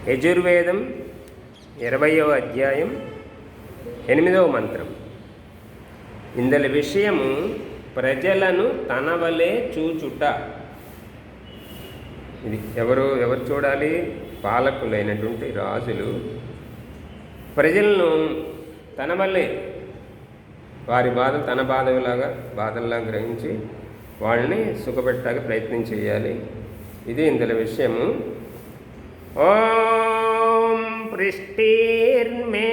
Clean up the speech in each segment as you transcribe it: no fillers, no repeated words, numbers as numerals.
యజుర్వేదం 20వ అధ్యాయం 8వ మంత్రం. ఇందలి విషయము ప్రజలను తన వలె చూచుట. ఇది ఎవరు చూడాలి? పాలకులైనటువంటి రాజులు ప్రజలను తన వల్లే వారి బాధలు తన బాధల్లా గ్రహించి వాళ్ళని సుఖపెట్టడానికి ప్రయత్నం చేయాలి. ఇది ఇందులో విషయము. ఓం పృష్టిర్మే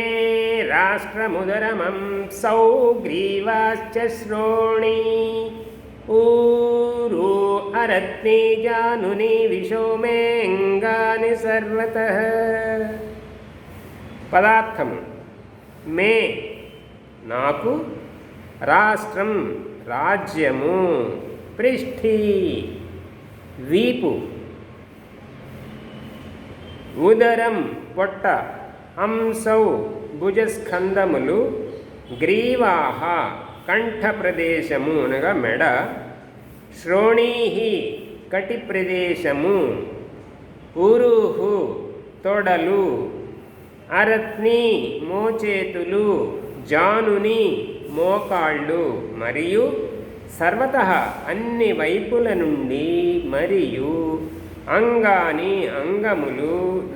రాష్ట్రముదరమం సౌగ్రీవాశ్చ శ్రోణి ఊరు అరత్ని జానుని విశోమేంగాని సర్వతః. పదార్థము మే నాకు, రాష్ట్రం రాజ్యము, పృష్ఠి వీపు, ఉదరం పొట్ట, హంసౌ భుజస్కంధములు, గ్రీవాహ కంఠ ప్రదేశము అనగా మెడ, శ్రోణీహి కటి ప్రదేశము, ఉరుహు తొడలు, అరత్ని మోచేతులు, జానుని మోకాళ్ళు, మరియు సర్వతః అన్ని వైపుల నుండి, మరియు అంగాని అంగములు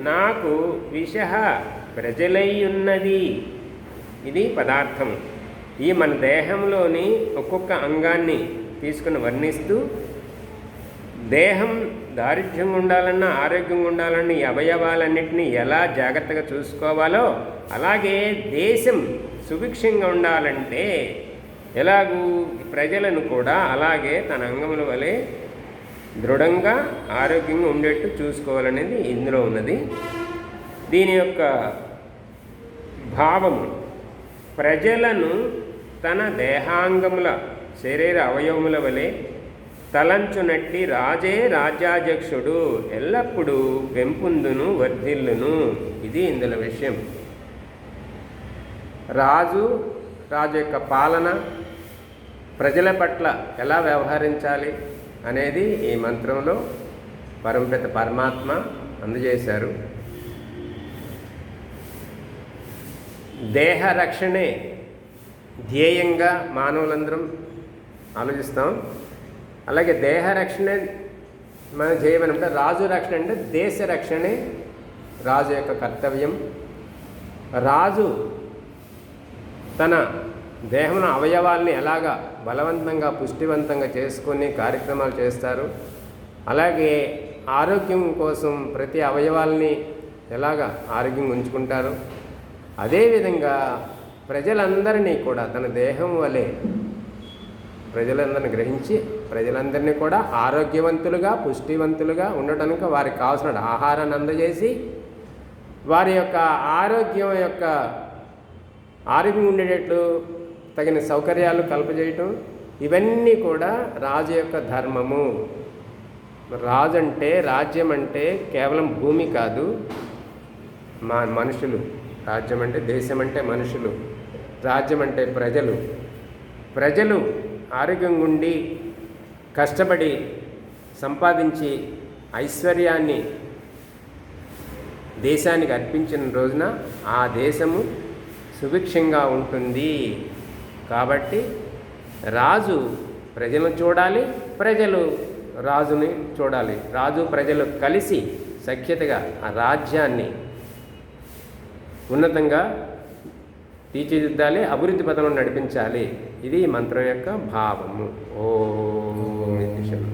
నాకు విషః ప్రజలయ్యున్నది. ఇది పదార్థం. ఈ మన దేహంలోని ఒక్కొక్క అంగాన్ని తీసుకుని వర్ణిస్తూ దేహం దారిద్ర్యంగా ఉండాలన్నా ఆరోగ్యంగా ఉండాలన్నా ఈ అవయవాలన్నింటినీ ఎలా జాగ్రత్తగా చూసుకోవాలో అలాగే దేశం సుభిక్షంగా ఉండాలంటే ఎలాగూ ప్రజలను కూడా అలాగే తన అంగముల వలె దృఢంగా ఆరోగ్యంగా ఉండేట్టు చూసుకోవాలనేది ఇందులో ఉన్నది. దీని యొక్క భావము ప్రజలను తన దేహాంగముల శరీర అవయవముల వలె తలంచునట్టి రాజే రాజ్యాధ్యక్షుడు ఎల్లప్పుడూ పెంపుందును వర్ధిల్లును. ఇది ఇందులో విషయం. రాజు యొక్క పాలన ప్రజల పట్ల ఎలా వ్యవహరించాలి అనేది ఈ మంత్రంలో పరమపిత పరమాత్మ అందజేశారు. దేహ రక్షణే ధ్యేయంగా మానవులందరం ఆలోచిస్తాం. అలాగే దేహ రక్షణ మనం చేయమనంటే రాజు రక్షణ అంటే దేశ రక్షణే రాజు యొక్క కర్తవ్యం. రాజు తన దేహంలో అవయవాల్ని ఎలాగా బలవంతంగా పుష్టివంతంగా చేసుకొని కార్యక్రమాలు చేస్తారు, అలాగే ఆరోగ్యం కోసం ప్రతి అవయవాల్ని ఎలాగా ఆరోగ్యంగా ఉంచుకుంటారు, అదేవిధంగా ప్రజలందరినీ కూడా తన దేహం వలె ప్రజలందరినీ గ్రహించి ప్రజలందరినీ కూడా ఆరోగ్యవంతులుగా పుష్టివంతులుగా ఉండటానికి వారికి కావాల్సిన ఆహారాన్ని అందజేసి వారి యొక్క ఆరోగ్యం ఉండేటట్లు తగిన సౌకర్యాలు కల్పజేయటం, ఇవన్నీ కూడా రాజు యొక్క ధర్మము. రాజు అంటే రాజ్యం అంటే కేవలం భూమి కాదు, మనుషులు. రాజ్యం అంటే దేశం అంటే మనుషులు, రాజ్యం అంటే ప్రజలు ఆరోగ్యంగా ఉండి కష్టపడి సంపాదించి ఐశ్వర్యాన్ని దేశానికి అర్పించిన రోజున ఆ దేశము సుభిక్షంగా ఉంటుంది. కాబట్టి రాజు ప్రజలను చూడాలి, ప్రజలు రాజుని చూడాలి. రాజు ప్రజలు కలిసి సఖ్యతగా ఆ రాజ్యాన్ని ఉన్నతంగా తీర్చిదిద్దాలి, అభివృద్ధి పథంలో నడిపించాలి. ఇది మంత్రం యొక్క భావము. ఓం.